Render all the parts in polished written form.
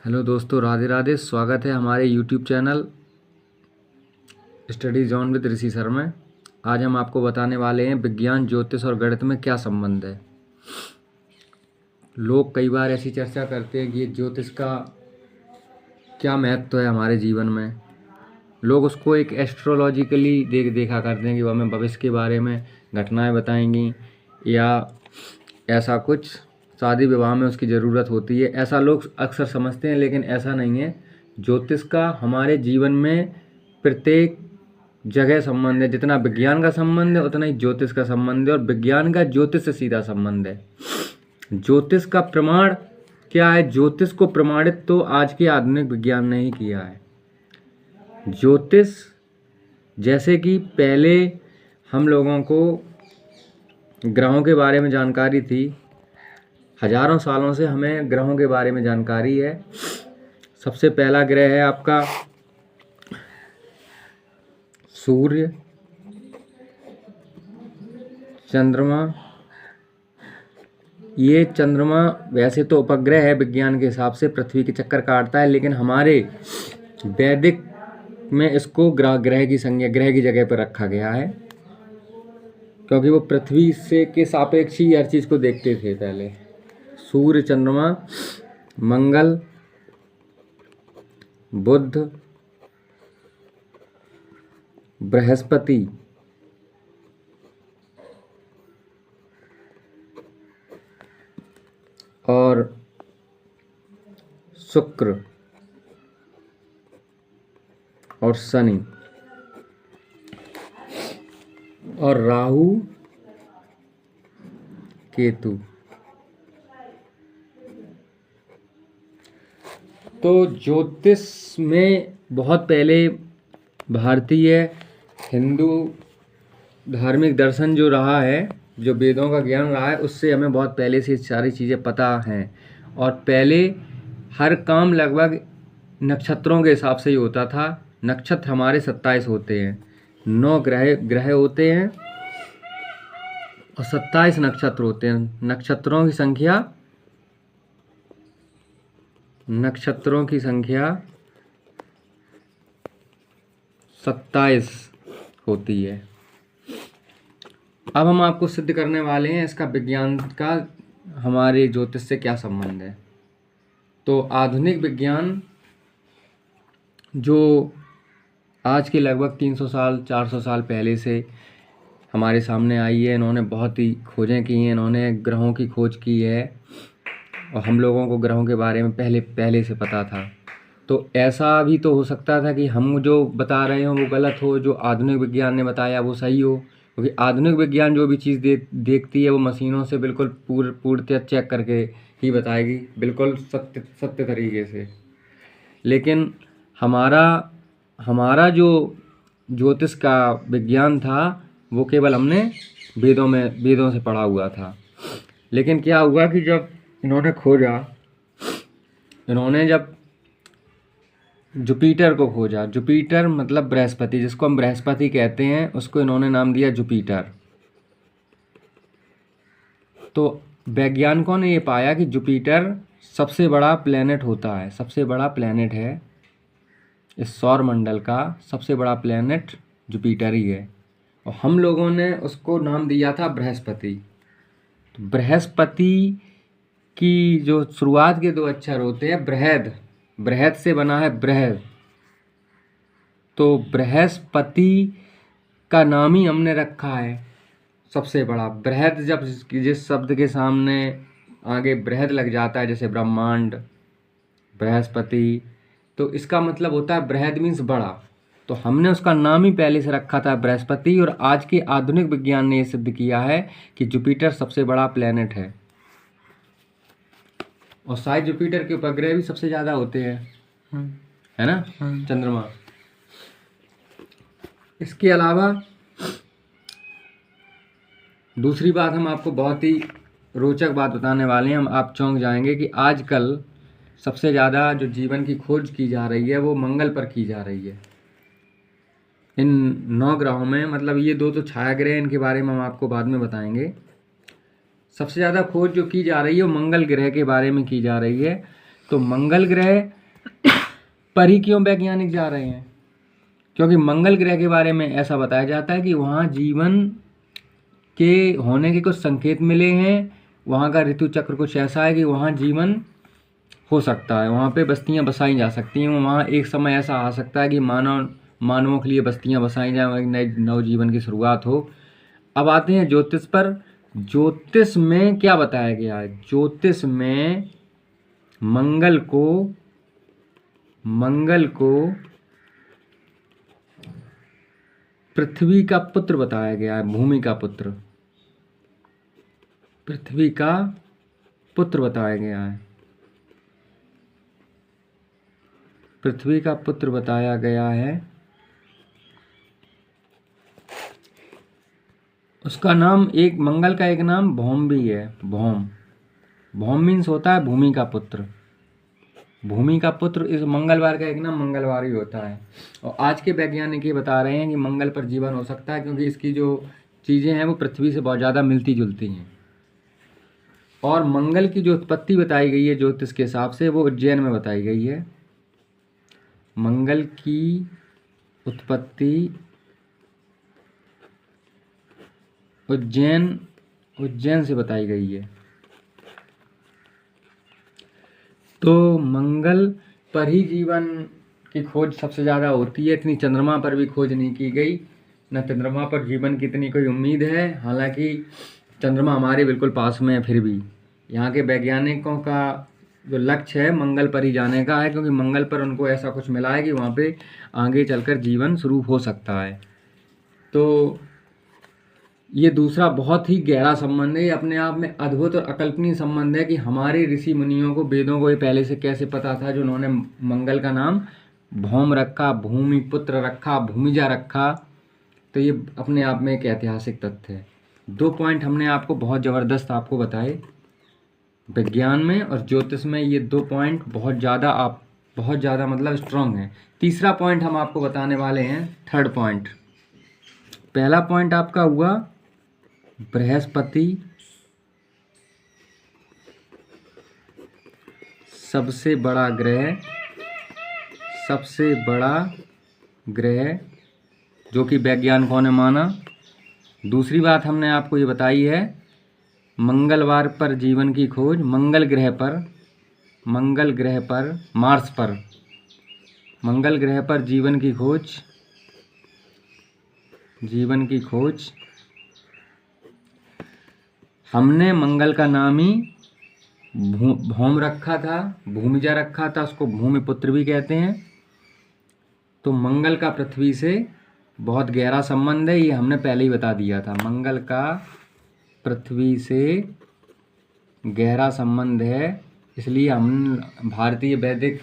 Hello दोस्तों, राधे राधे। स्वागत है हमारे YouTube channel study zone with Rishi sir में। आज हम आपको बताने वाले हैं विज्ञान, ज्योतिष और गणित में क्या संबंध है। लोग कई बार ऐसी चर्चा करते हैं कि ये ज्योतिष का क्या महत्व है हमारे जीवन में। लोग उसको एक एस्ट्रोलॉजिकली देखा करते हैं कि वो हमें भविष्य के बारे में घटनाएं बताएंगी या ऐसा कुछ शादी विवाह में उसकी ज़रूरत होती है, ऐसा लोग अक्सर समझते हैं। लेकिन ऐसा नहीं है। ज्योतिष का हमारे जीवन में प्रत्येक जगह संबंध है। जितना विज्ञान का संबंध है उतना ही ज्योतिष का संबंध है, और विज्ञान का ज्योतिष से सीधा संबंध है। ज्योतिष का प्रमाण क्या है? ज्योतिष को प्रमाणित तो आज के आधुनिक विज्ञान ने ही किया है। ज्योतिष, जैसे कि पहले हम लोगों को ग्रहों के बारे में जानकारी थी, हजारों सालों से हमें ग्रहों के बारे में जानकारी है। सबसे पहला ग्रह है आपका सूर्य, चंद्रमा। ये चंद्रमा वैसे तो उपग्रह है, विज्ञान के हिसाब से पृथ्वी के चक्कर काटता है, लेकिन हमारे वैदिक में इसको ग्रह की संज्ञा, ग्रह की जगह पर रखा गया है, क्योंकि वो पृथ्वी से के सापेक्ष ही हर चीज़ को देखते थे पहले। सूर्य, चंद्रमा, मंगल, बुध, बृहस्पति और शुक्र और शनि और राहु, केतु। तो ज्योतिष में बहुत पहले भारतीय हिंदू धार्मिक दर्शन जो रहा है, जो वेदों का ज्ञान रहा है, उससे हमें बहुत पहले से सारी चीज़ें पता हैं। और पहले हर काम लगभग नक्षत्रों के हिसाब से ही होता था। नक्षत्र हमारे 27 होते हैं, 9 ग्रह होते हैं और 27 नक्षत्र होते हैं। नक्षत्रों की संख्या 27 होती है। अब हम आपको सिद्ध करने वाले हैं इसका विज्ञान का हमारे ज्योतिष से क्या संबंध है। तो आधुनिक विज्ञान जो आज के लगभग 300 साल 400 साल पहले से हमारे सामने आई है, इन्होंने बहुत ही खोजें की हैं, इन्होंने ग्रहों की खोज की है, और हम लोगों को ग्रहों के बारे में पहले से पता था। तो ऐसा भी तो हो सकता था कि हम जो बता रहे हो वो गलत हो, जो आधुनिक विज्ञान ने बताया वो सही हो, क्योंकि आधुनिक विज्ञान जो भी चीज़ देखती है वो मशीनों से बिल्कुल पूर्णतः चेक करके ही बताएगी, बिल्कुल सत्य तरीके से। लेकिन हमारा जो ज्योतिष का विज्ञान था वो केवल हमने वेदों से पढ़ा हुआ था। लेकिन क्या हुआ कि जब इन्होंने खोजा, जब जुपिटर को खोजा, जुपिटर मतलब बृहस्पति, जिसको हम बृहस्पति कहते हैं, उसको इन्होंने नाम दिया जुपिटर। तो वैज्ञानिकों ने ये पाया कि जुपिटर सबसे बड़ा प्लेनेट होता है, सबसे बड़ा प्लेनेट है इस सौर मंडल का, सबसे बड़ा प्लेनेट जुपिटर ही है। और हम लोगों ने उसको नाम दिया था बृहस्पति। तो बृहस्पति की जो शुरुआत के 2 अक्षर होते हैं, बृहद से बना है बृहद। तो बृहस्पति का नाम ही हमने रखा है सबसे बड़ा। बृहद, जब जिस शब्द के सामने आगे बृहद लग जाता है, जैसे ब्रह्मांड, बृहस्पति, तो इसका मतलब होता है बृहद मीन्स बड़ा। तो हमने उसका नाम ही पहले से रखा था बृहस्पति, और आज के आधुनिक विज्ञान ने यह सिद्ध किया है कि जुपिटर सबसे बड़ा प्लेनेट है। और शायद जुपिटर के उपग्रह भी सबसे ज़्यादा होते हैं, है ना, चंद्रमा। इसके अलावा दूसरी बात हम आपको बहुत ही रोचक बात बताने वाले हैं। आप चौंक जाएंगे कि आजकल सबसे ज़्यादा जो जीवन की खोज की जा रही है वो मंगल पर की जा रही है। इन 9 ग्रहों में, मतलब ये 2 तो छाया ग्रह, इनके बारे में हम आपको बाद में बताएंगे। सबसे ज़्यादा खोज जो की जा रही है वो मंगल ग्रह के बारे में की जा रही है, तो मंगल ग्रह पर ही क्यों वैज्ञानिक जा रहे हैं? क्योंकि मंगल ग्रह के बारे में ऐसा बताया जाता है कि वहाँ जीवन के होने के कुछ संकेत मिले हैं। वहाँ का ऋतु चक्र कुछ ऐसा है कि वहाँ जीवन हो सकता है, वहाँ पे बस्तियाँ बसाई जा सकती हैं। वहाँ एक समय ऐसा आ सकता है कि मानवों के लिए बस्तियाँ बसाई जाएँ, एक नए नवजीवन की शुरुआत हो। अब आते हैं ज्योतिष पर। ज्योतिष में क्या बताया गया है? ज्योतिष में मंगल को पृथ्वी का पुत्र बताया गया है, भूमि का पुत्र, पृथ्वी का पुत्र बताया गया है, पृथ्वी का पुत्र बताया गया है। उसका नाम, एक मंगल का एक नाम भौम भी है। भौम मीन्स होता है भूमि का पुत्र। भूमि का पुत्र, इस मंगलवार का एक नाम मंगलवार ही होता है। और आज के वैज्ञानिक ये बता रहे हैं कि मंगल पर जीवन हो सकता है, क्योंकि इसकी जो चीज़ें हैं वो पृथ्वी से बहुत ज़्यादा मिलती जुलती हैं। और मंगल की जो उत्पत्ति बताई गई है ज्योतिष के हिसाब से, वो उज्जैन में बताई गई है। मंगल की उत्पत्ति उज्जैन से बताई गई है। तो मंगल पर ही जीवन की खोज सबसे ज़्यादा होती है। इतनी चंद्रमा पर भी खोज नहीं की गई, न चंद्रमा पर जीवन की इतनी कोई उम्मीद है। हालांकि चंद्रमा हमारे बिल्कुल पास में है, फिर भी यहाँ के वैज्ञानिकों का जो लक्ष्य है मंगल पर ही जाने का है, क्योंकि मंगल पर उनको ऐसा कुछ मिला है कि वहाँ पे आगे चलकर जीवन शुरू हो सकता है। तो ये दूसरा बहुत ही गहरा संबंध है, ये अपने आप में अद्भुत और अकल्पनीय संबंध है कि हमारे ऋषि मुनियों को, वेदों को ये पहले से कैसे पता था, जो उन्होंने मंगल का नाम भौम रखा, भूमि पुत्र रखा, भूमिजा रखा। तो ये अपने आप में एक ऐतिहासिक तथ्य है। 2 पॉइंट हमने आपको बहुत ज़बरदस्त आपको बताए विज्ञान में और ज्योतिष में। ये 2 पॉइंट बहुत ज़्यादा मतलब स्ट्रांग है। तीसरा पॉइंट हम आपको बताने वाले हैं, थर्ड पॉइंट। पहला पॉइंट आपका हुआ बृहस्पति सबसे बड़ा ग्रह जो कि वैज्ञानिकों ने माना। दूसरी बात हमने आपको ये बताई है, मंगलवार पर जीवन की खोज, मंगल ग्रह पर मार्स पर मंगल ग्रह पर जीवन की खोज हमने मंगल का नाम ही भौम रखा था, भूमिजा रखा था, उसको भूमिपुत्र भी कहते हैं। तो मंगल का पृथ्वी से बहुत गहरा संबंध है, ये हमने पहले ही बता दिया था। मंगल का पृथ्वी से गहरा संबंध है, इसलिए हम भारतीय वैदिक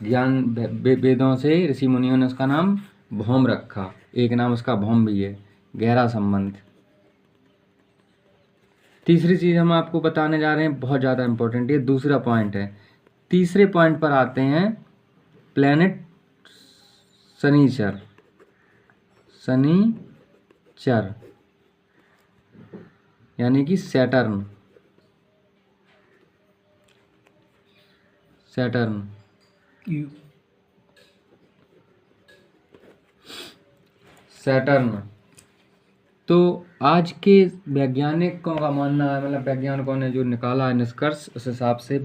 ज्ञान वेदों से ऋषि मुनियों ने उसका नाम भौम रखा। एक नाम उसका भौम भी है, गहरा संबंध। तीसरी चीज़ हम आपको बताने जा रहे हैं, बहुत ज़्यादा इम्पोर्टेंट, ये दूसरा पॉइंट है। तीसरे पॉइंट पर आते हैं, प्लैनेट शनिचर यानी कि सैटर्न। तो आज के वैज्ञानिकों का मानना है, मतलब वैज्ञानिकों ने जो निकाला है निष्कर्ष, उस हिसाब से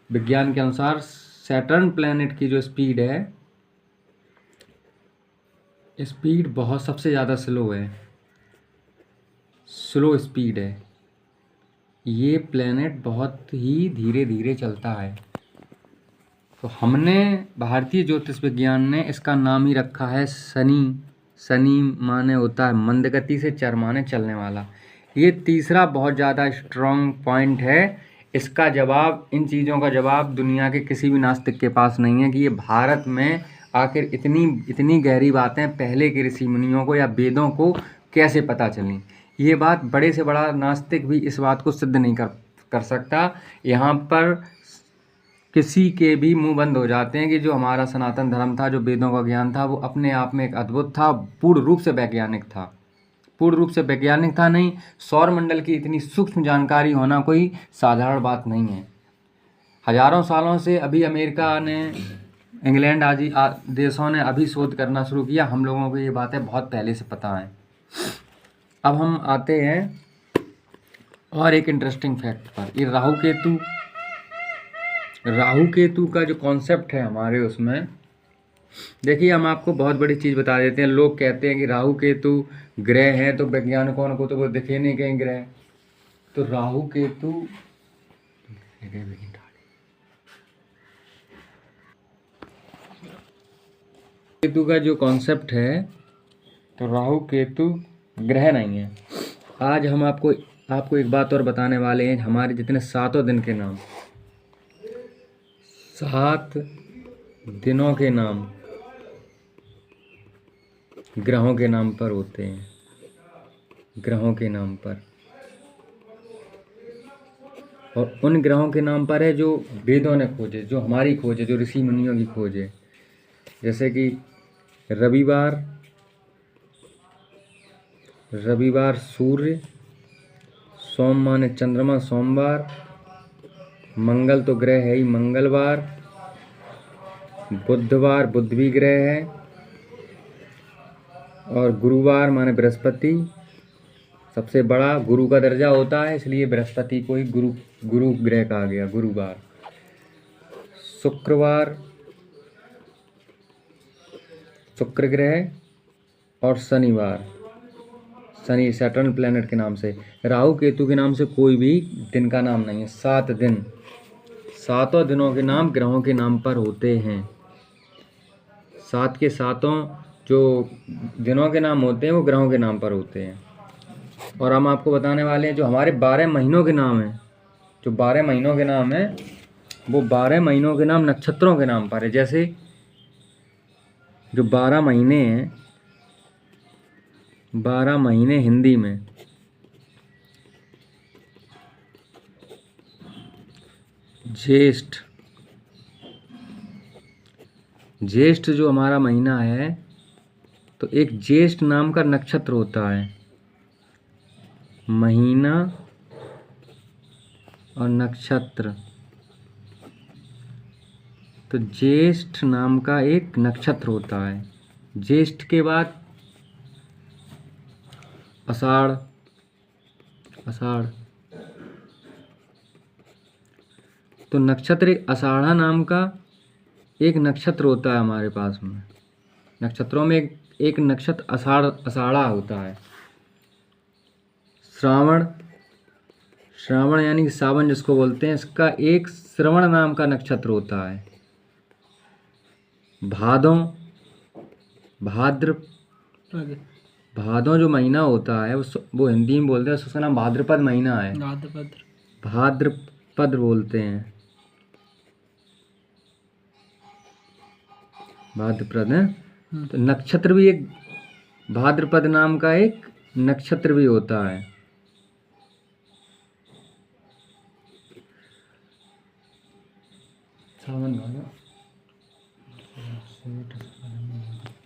विज्ञान के अनुसार सैटर्न प्लैनेट की जो स्पीड है, स्पीड बहुत सबसे ज़्यादा स्लो स्पीड है। ये प्लैनेट बहुत ही धीरे धीरे चलता है। तो हमने भारतीय ज्योतिष विज्ञान ने इसका नाम ही रखा है शनि माने होता है मंद गति से, चर माने चलने वाला। ये तीसरा बहुत ज़्यादा स्ट्रॉन्ग पॉइंट है। इसका जवाब, इन चीज़ों का जवाब दुनिया के किसी भी नास्तिक के पास नहीं है कि ये भारत में आखिर इतनी गहरी बातें पहले के ऋषि मुनियों को या वेदों को कैसे पता चली। ये बात बड़े से बड़ा नास्तिक भी इस बात को सिद्ध नहीं कर सकता। यहाँ पर किसी के भी मुंह बंद हो जाते हैं कि जो हमारा सनातन धर्म था, जो वेदों का ज्ञान था, वो अपने आप में एक अद्भुत था, पूर्ण रूप से वैज्ञानिक था नहीं। सौर मंडल की इतनी सूक्ष्म जानकारी होना कोई साधारण बात नहीं है। हजारों सालों से अभी अमेरिका ने, इंग्लैंड आदि देशों ने अभी शोध करना शुरू किया। हम लोगों को ये बातें बहुत पहले से पता है। अब हम आते हैं और एक इंटरेस्टिंग फैक्ट पर। ये राहु केतु का जो कॉन्सेप्ट है हमारे उसमें, देखिए हम आपको बहुत बड़ी चीज़ बता देते हैं। लोग कहते हैं कि राहु केतु ग्रह हैं, तो वैज्ञानिकों को तो वो दिखे नहीं कहीं ग्रह। तो राहु केतु का जो कॉन्सेप्ट है, तो राहु केतु ग्रह नहीं है। आज हम आपको एक बात और बताने वाले हैं। हमारे जितने 7 दिन के नाम, 7 दिनों के नाम ग्रहों के नाम पर होते हैं, ग्रहों के नाम पर। और उन ग्रहों के नाम पर है जो वेदों ने खोजे, जो हमारी खोज है, जो ऋषि मुनियों की खोज है। जैसे कि रविवार सूर्य, सोम माने चंद्रमा सोमवार, मंगल तो ग्रह है ही मंगलवार, बुधवार बुध भी ग्रह है, और गुरुवार माने बृहस्पति। सबसे बड़ा गुरु का दर्जा होता है, इसलिए बृहस्पति को ही गुरु ग्रह कहा गया, गुरुवार। शुक्रवार शुक्र ग्रह, और शनिवार शनि सैटर्न प्लैनेट के नाम से। राहु केतु के नाम से कोई भी दिन का नाम नहीं है। 7 दिन, 7 दिनों के नाम ग्रहों के नाम पर होते हैं। 7 के 7 जो दिनों के नाम होते हैं वो ग्रहों के नाम पर होते हैं। और हम आपको बताने वाले हैं जो हमारे 12 महीनों के नाम हैं, जो 12 महीनों के नाम हैं, वो 12 महीनों के नाम नक्षत्रों के नाम पर है। जैसे जो 12 महीने हैं, 12 महीने हिंदी में ज्येष्ठ जो हमारा महीना है, तो एक ज्येष्ठ नाम का नक्षत्र होता है। महीना और नक्षत्र, तो ज्येष्ठ नाम का एक नक्षत्र होता है। ज्येष्ठ के बाद आषाढ़, तो नक्षत्र आषाढ़ा नाम का एक नक्षत्र होता है हमारे पास में। नक्षत्रों में एक नक्षत्र आषाढ़ा होता है। श्रावण यानी सावन जिसको बोलते हैं, इसका एक श्रवण नाम का नक्षत्र होता है। भादों जो महीना होता है वो हिंदी में बोलते हैं, उसका नाम भाद्रपद महीना है। भाद्रपद बोलते हैं, भाद्रपद है। तो नक्षत्र भी एक भाद्रपद नाम का एक नक्षत्र भी होता है।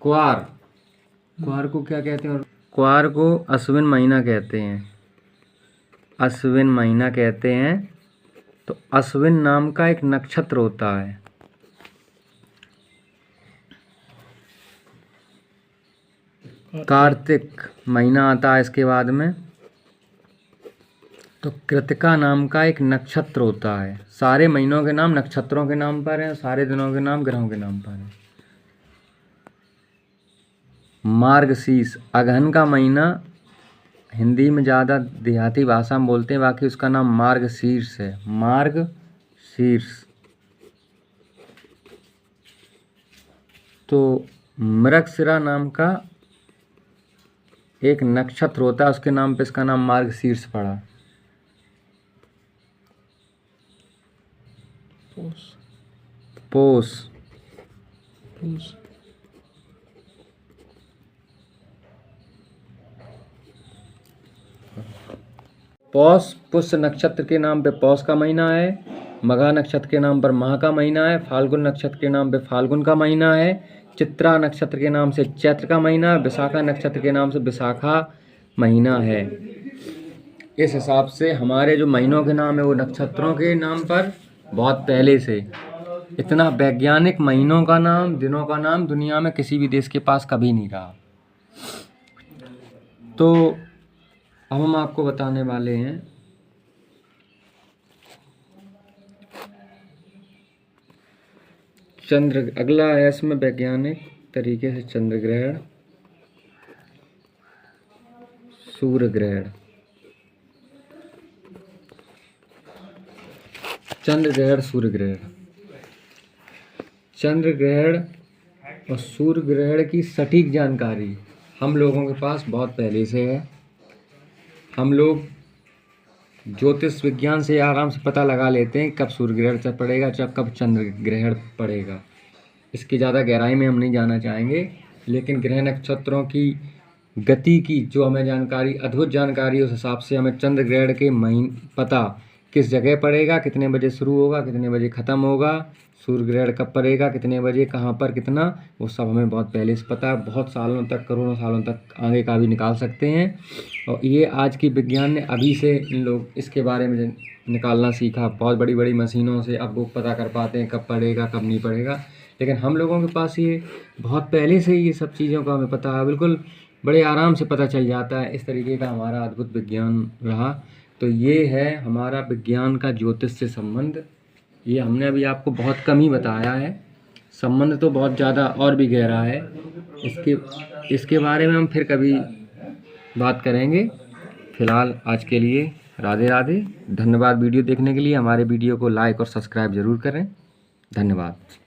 क्वार को क्या कहते हैं? क्वार को अश्विन महीना कहते हैं, अश्विन महीना कहते हैं। तो अश्विन नाम का एक नक्षत्र होता है। कार्तिक महीना आता है इसके बाद में, तो कृतिका नाम का एक नक्षत्र होता है। सारे महीनों के नाम नक्षत्रों के नाम पर हैं, सारे दिनों के नाम ग्रहों के नाम पर हैं। मार्गशीर्ष अगहन का महीना, हिंदी में ज़्यादा देहाती भाषा में बोलते हैं, बाकी उसका नाम मार्गशीर्ष है, मार्गशीर्ष। तो मृगशिरा नाम का एक नक्षत्र होता है, उसके नाम पे इसका नाम मार्गशीर्ष पड़ा। पोष पुष्य नक्षत्र के नाम पे पौष का महीना है, मघा नक्षत्र के नाम पर माह का महीना है, फाल्गुन नक्षत्र के नाम पे फाल्गुन का महीना है, चित्रा नक्षत्र के नाम से चैत्र का महीना है, विशाखा नक्षत्र के नाम से विशाखा महीना है। इस हिसाब से हमारे जो महीनों के नाम है वो नक्षत्रों के नाम पर बहुत पहले से। इतना वैज्ञानिक महीनों का नाम, दिनों का नाम दुनिया में किसी भी देश के पास कभी नहीं रहा। तो अब हम आपको बताने वाले हैं चंद्र। अगला है इसमें वैज्ञानिक तरीके से चंद्र ग्रहण, सूर्य ग्रहण। चंद्र ग्रहण, सूर्य ग्रहण। चंद्र ग्रहण और सूर्य ग्रहण की सटीक जानकारी हम लोगों के पास बहुत पहले से है। हम लोग ज्योतिष विज्ञान से आराम से पता लगा लेते हैं कब सूर्य ग्रहण पड़ेगा, कब चंद्र ग्रहण पड़ेगा। इसकी ज़्यादा गहराई में हम नहीं जाना चाहेंगे, लेकिन ग्रह नक्षत्रों की गति की जो हमें जानकारी, अद्भुत जानकारी, उस हिसाब से हमें चंद्र ग्रहण के पता किस जगह पड़ेगा, कितने बजे शुरू होगा, कितने बजे ख़त्म होगा, सूर्य ग्रहण कब पड़ेगा, कितने बजे, कहाँ पर, कितना, वो सब हमें बहुत पहले से पता है। बहुत सालों तक, करोड़ों सालों तक आगे का भी निकाल सकते हैं। और ये आज की विज्ञान ने अभी से इन लोग इसके बारे में निकालना सीखा। बहुत बड़ी बड़ी मशीनों से अब वो पता कर पाते हैं कब पड़ेगा, कब नहीं पड़ेगा। लेकिन हम लोगों के पास ये बहुत पहले से ये सब चीज़ों का हमें पता है, बिल्कुल बड़े आराम से पता चल जाता है। इस तरीके का हमारा अद्भुत विज्ञान रहा। तो ये है हमारा विज्ञान का ज्योतिष से संबंध। ये हमने अभी आपको बहुत कम ही बताया है, संबंध तो बहुत ज़्यादा और भी गहरा है। इसके बारे में हम फिर कभी बात करेंगे। फिलहाल आज के लिए राधे राधे। धन्यवाद वीडियो देखने के लिए। हमारे वीडियो को लाइक और सब्सक्राइब ज़रूर करें। धन्यवाद।